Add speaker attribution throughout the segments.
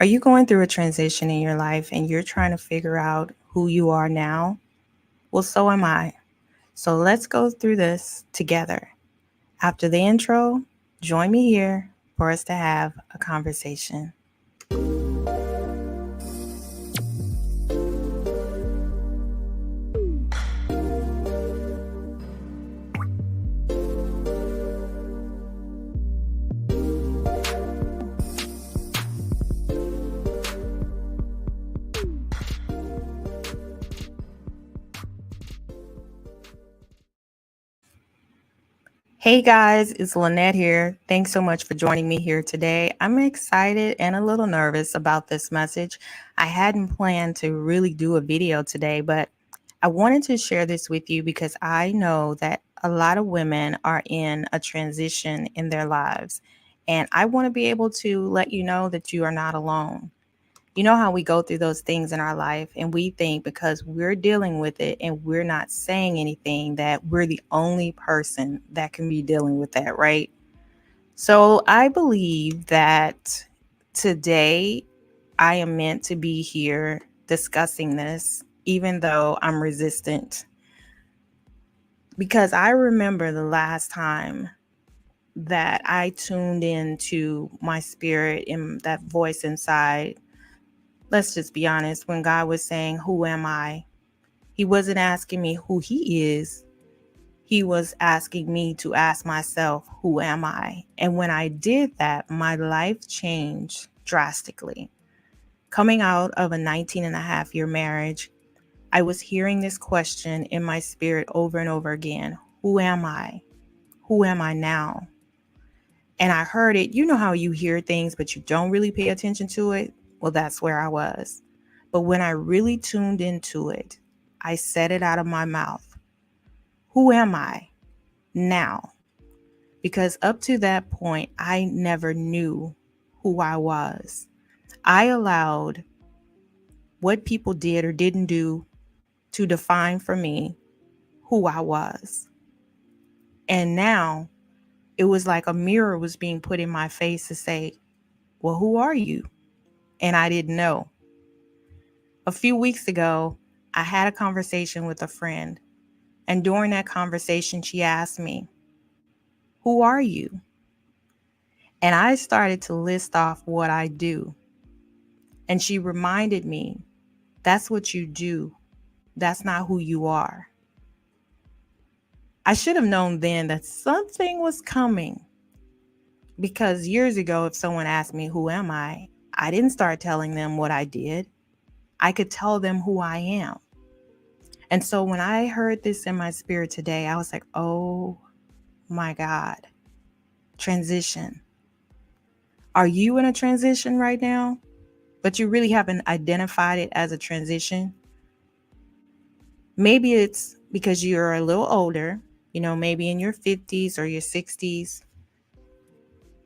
Speaker 1: Are you going through a transition in your life and you're trying to figure out who you are now? Well, so am I. So let's go through this together. After the intro, join me here for us to have a conversation. Hey guys, it's Lynette here. Thanks so much for joining me here today. I'm excited and a little nervous about this message. I hadn't planned to really do a video today, but I wanted to share this with you because I know that a lot of women are in a transition in their lives. And I want to be able to let you know that you are not alone. You know how we go through those things in our life and we think because we're dealing with it and we're not saying anything that we're the only person that can be dealing with that, right? So I believe that today I am meant to be here discussing this, even though I'm resistant. Because I remember the last time that I tuned into my spirit and that voice inside. Let's just be honest, when God was saying, "Who am I?" He wasn't asking me who He is. He was asking me to ask myself, "Who am I?" And when I did that, my life changed drastically. Coming out of a 19 and a half year marriage, I was hearing this question in my spirit over and over again: Who am I? Who am I now? And I heard it. You know how you hear things, but you don't really pay attention to it? Well, that's where I was. But when I really tuned into it, I said it out of my mouth. Who am I now? Because up to that point, I never knew who I was. I allowed what people did or didn't do to define for me who I was. And now it was like a mirror was being put in my face to say, well, who are you? And I didn't know. A few weeks ago, I had a conversation with a friend. And during that conversation, she asked me, who are you? And I started to list off what I do. And she reminded me, that's what you do. That's not who you are. I should have known then that something was coming because years ago, if someone asked me, who am I didn't start telling them what I did. I could tell them who I am. And so when I heard this in my spirit today, I was like, oh my God, transition. Are you in a transition right now? But you really haven't identified it as a transition? Maybe it's because you're a little older, maybe in your 50s or your 60s.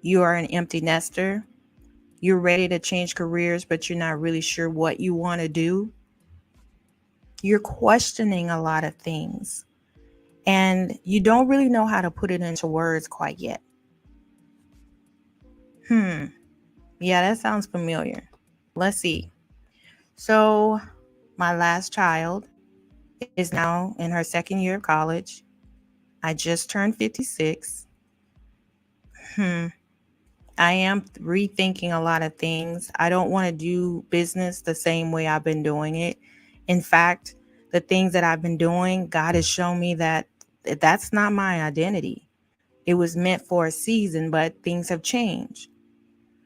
Speaker 1: You are an empty nester. You're ready to change careers, but you're not really sure what you want to do. You're questioning a lot of things, and you don't really know how to put it into words quite yet. Yeah, that sounds familiar. Let's see. So, my last child is now in her second year of college. I just turned 56. I am rethinking a lot of things. I don't want to do business the same way I've been doing it. In fact, the things that I've been doing, God has shown me that that's not my identity. It was meant for a season, but things have changed.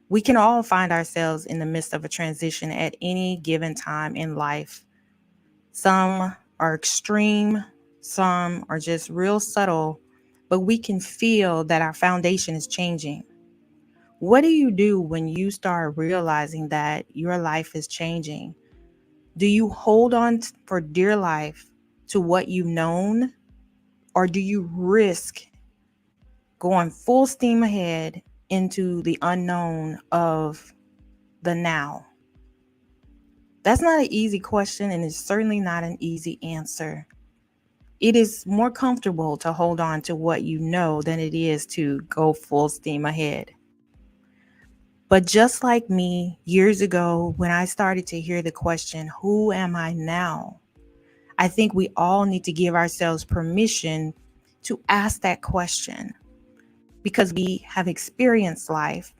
Speaker 1: We can all find ourselves in the midst of a transition at any given time in life. Some are extreme, some are just real subtle, but we can feel that our foundation is changing. What do you do when you start realizing that your life is changing? Do you hold on for dear life to what you've known, or do you risk going full steam ahead into the unknown of the now? That's not an easy question, and it's certainly not an easy answer. It is more comfortable to hold on to what you know than it is to go full steam ahead. But just like me years ago, when I started to hear the question, who am I now? I think we all need to give ourselves permission to ask that question because we have experienced life.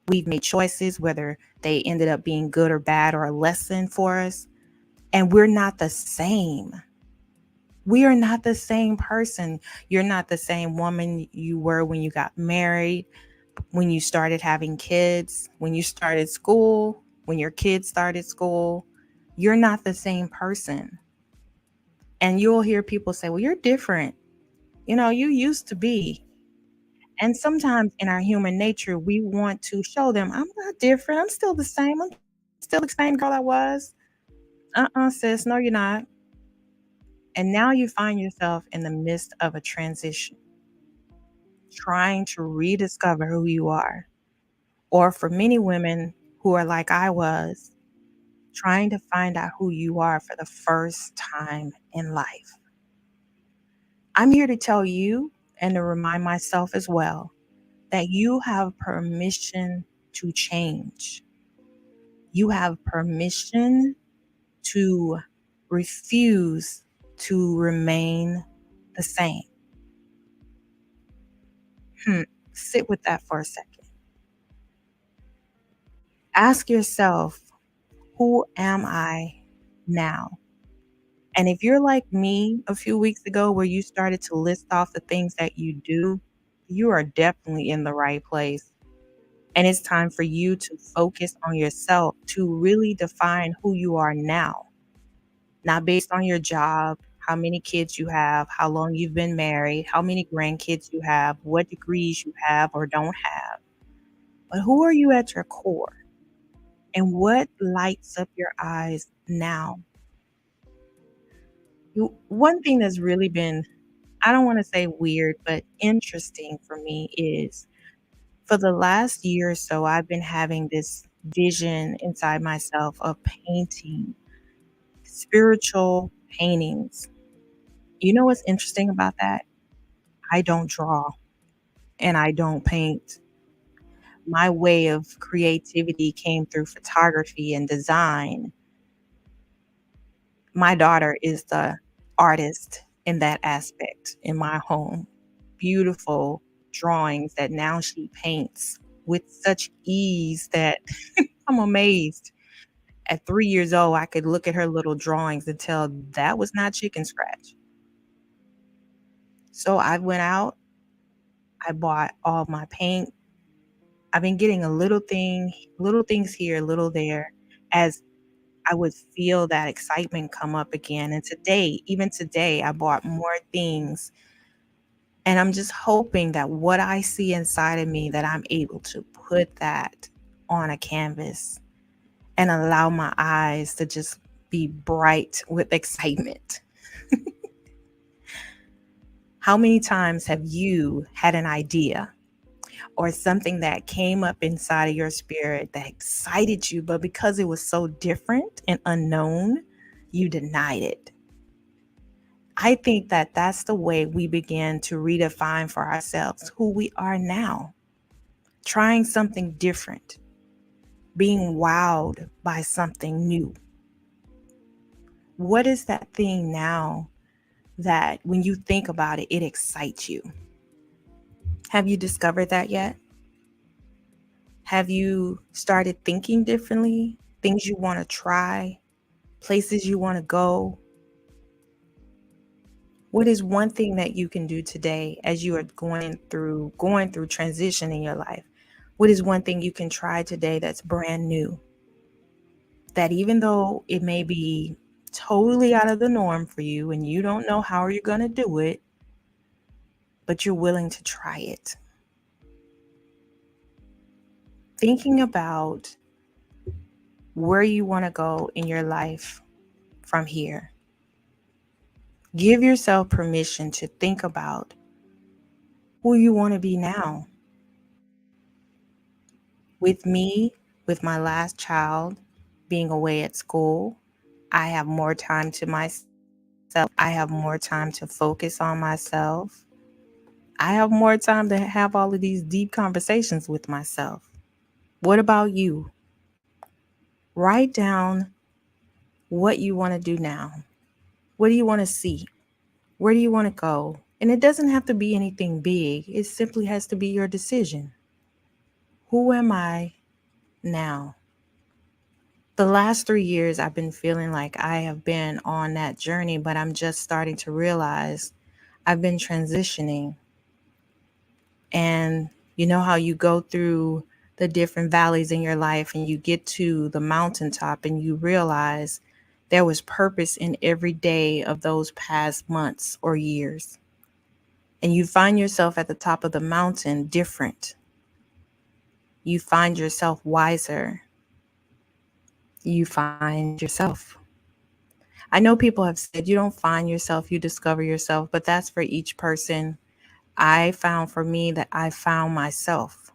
Speaker 1: We've made choices, whether they ended up being good or bad or a lesson for us, and we're not the same. We are not the same person. You're not the same woman you were when you got married, when you started having kids, when you started school, when your kids started school. You're not the same person. And you'll hear people say, well, you're different. You used to be. And sometimes in our human nature, we want to show them, I'm not different. I'm still the same. I'm still the same girl I was. Sis, no, you're not. And now you find yourself in the midst of a transition, trying to rediscover who you are. Or for many women who are like I was, trying to find out who you are for the first time in life. I'm here to tell you and to remind myself as well that you have permission to change. You have permission to refuse to remain the same. Hmm. Sit with that for a second. Ask yourself, who am I now? And if you're like me a few weeks ago, where you started to list off the things that you do, you are definitely in the right place. And it's time for you to focus on yourself to really define who you are now, not based on your job, how many kids you have, how long you've been married, how many grandkids you have, what degrees you have or don't have. But who are you at your core? And what lights up your eyes now? One thing that's really been, I don't want to say weird, but interesting for me is for the last year or so, I've been having this vision inside myself of painting spiritual paintings. You know what's interesting about that? I don't draw and I don't paint. My way of creativity came through photography and design. My daughter is the artist in that aspect in my home. Beautiful drawings that now she paints with such ease that I'm amazed. At 3 years old, I could look at her little drawings and tell that was not chicken scratch. So I went out, I bought all my paint. I've been getting little things here, little there, as I would feel that excitement come up again. And today, even today, I bought more things. And I'm just hoping that what I see inside of me, that I'm able to put that on a canvas and allow my eyes to just be bright with excitement. How many times have you had an idea or something that came up inside of your spirit that excited you, but because it was so different and unknown, you denied it? I think that that's the way we begin to redefine for ourselves who we are now, trying something different, being wowed by something new. What is that thing now that when you think about it, it excites you? Have you discovered that yet? Have you started thinking differently? Things you want to try, places you want to go? What is one thing that you can do today as you are going through transition in your life? What is one thing you can try today that's brand new? That even though it may be totally out of the norm for you and you don't know how you're going to do it, but you're willing to try it. Thinking about where you want to go in your life from here. Give yourself permission to think about who you want to be now. With me, with my last child being away at school, I have more time to myself. I have more time to focus on myself. I have more time to have all of these deep conversations with myself. What about you? Write down what you want to do now. What do you want to see? Where do you want to go? And it doesn't have to be anything big. It simply has to be your decision. Who am I now? The last 3 years, I've been feeling like I have been on that journey, but I'm just starting to realize I've been transitioning. And you know how you go through the different valleys in your life and you get to the mountaintop and you realize there was purpose in every day of those past months or years. And you find yourself at the top of the mountain different. You find yourself wiser. You find yourself. I know people have said you don't find yourself, you discover yourself, but that's for each person. I found for me that I found myself.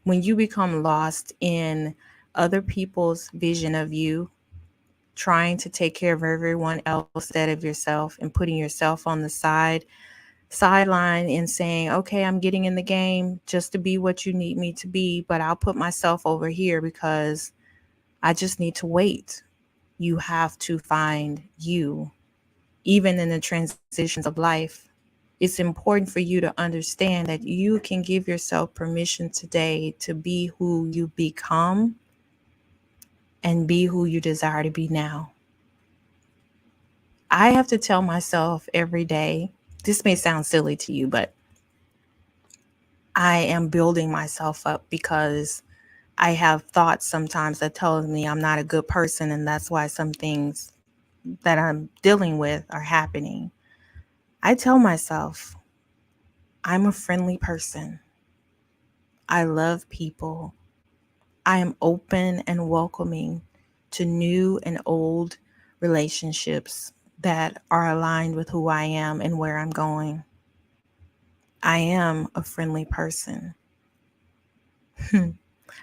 Speaker 1: When you become lost in other people's vision of you, trying to take care of everyone else instead of yourself and putting yourself on the sideline and saying, okay, I'm getting in the game just to be what you need me to be, but I'll put myself over here because I just need to wait. You have to find you, even in the transitions of life. It's important for you to understand that you can give yourself permission today to be who you become and be who you desire to be now. I have to tell myself every day, this may sound silly to you, but I am building myself up because I have thoughts sometimes that tells me I'm not a good person, and that's why some things that I'm dealing with are happening. I tell myself I'm a friendly person. I love people. I am open and welcoming to new and old relationships that are aligned with who I am and where I'm going. I am a friendly person.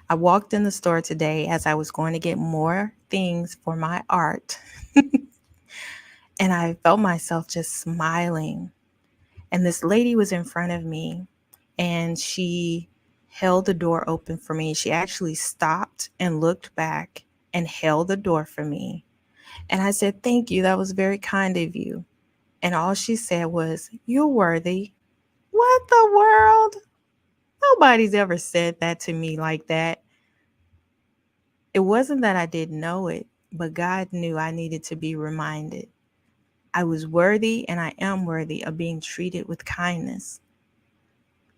Speaker 1: I walked in the store today as I was going to get more things for my art, and I felt myself just smiling. And this lady was in front of me, and she held the door open for me. She actually stopped and looked back and held the door for me. And I said, thank you. That was very kind of you. And all she said was, you're worthy. What the world? Nobody's ever said that to me like that. It wasn't that I didn't know it, but God knew I needed to be reminded. I was worthy and I am worthy of being treated with kindness.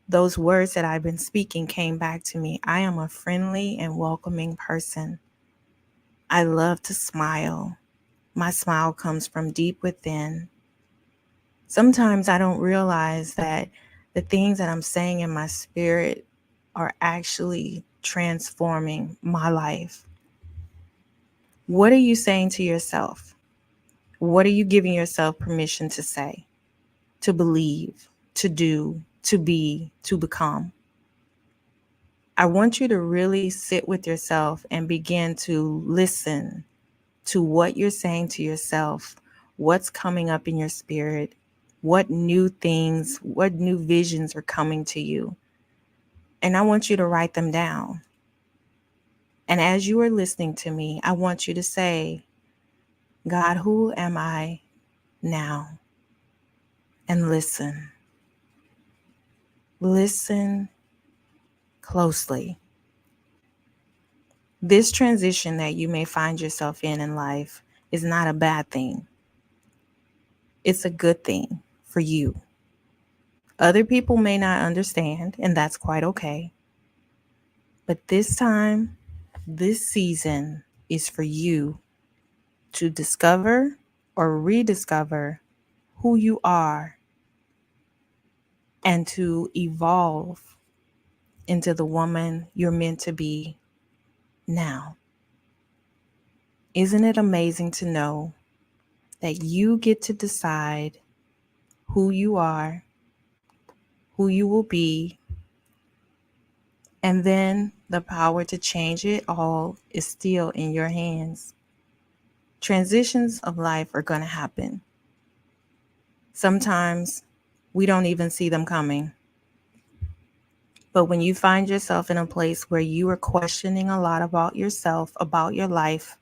Speaker 1: Those words that I've been speaking came back to me. I am a friendly and welcoming person. I love to smile. My smile comes from deep within. Sometimes I don't realize that the things that I'm saying in my spirit are actually transforming my life. What are you saying to yourself? What are you giving yourself permission to say, to believe, to do, to be, to become? I want you to really sit with yourself and begin to listen to what you're saying to yourself, what's coming up in your spirit, what new things, what new visions are coming to you. And I want you to write them down. And as you are listening to me, I want you to say, God, who am I now? And listen. Listen closely. This transition that you may find yourself in life is not a bad thing. It's a good thing for you. Other people may not understand, and that's quite okay. But this time, this season is for you to discover or rediscover who you are and to evolve into the woman you're meant to be now. Isn't it amazing to know that you get to decide who you are, who you will be, and then the power to change it all is still in your hands. Transitions of life are going to happen. Sometimes we don't even see them coming. But when you find yourself in a place where you are questioning a lot about yourself, about your life,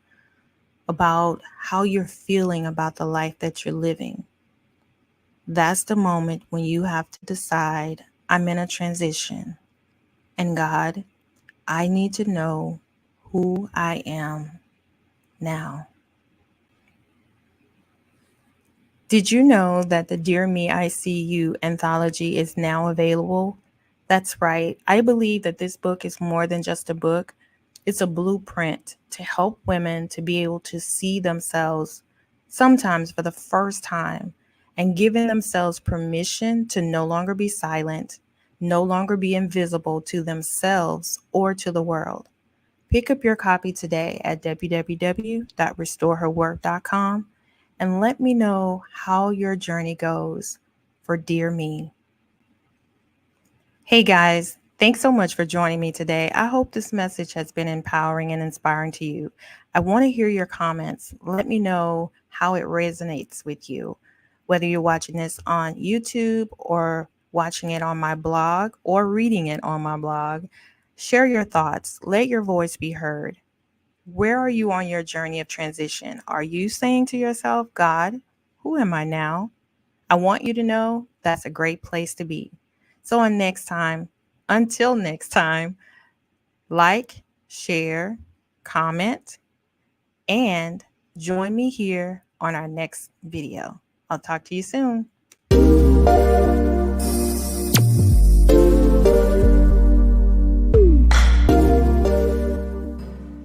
Speaker 1: about how you're feeling about the life that you're living, that's the moment when you have to decide, I'm in a transition. And God, I need to know who I am now. Did you know that the Dear Me, I See You anthology is now available? That's right. I believe that this book is more than just a book. It's a blueprint to help women to be able to see themselves, sometimes for the first time, and giving themselves permission to no longer be silent, no longer be invisible to themselves or to the world. Pick up your copy today at www.restoreherwork.com and let me know how your journey goes for Dear Me. Hey guys, thanks so much for joining me today. I hope this message has been empowering and inspiring to you. I want to hear your comments. Let me know how it resonates with you, whether you're watching this on YouTube or watching it on my blog or reading it on my blog. Share your thoughts. Let your voice be heard. Where are you on your journey of transition? Are you saying to yourself, God, who am I now? I want you to know that's a great place to be. So until next time, like, share, comment, and join me here on our next video. I'll talk to you soon.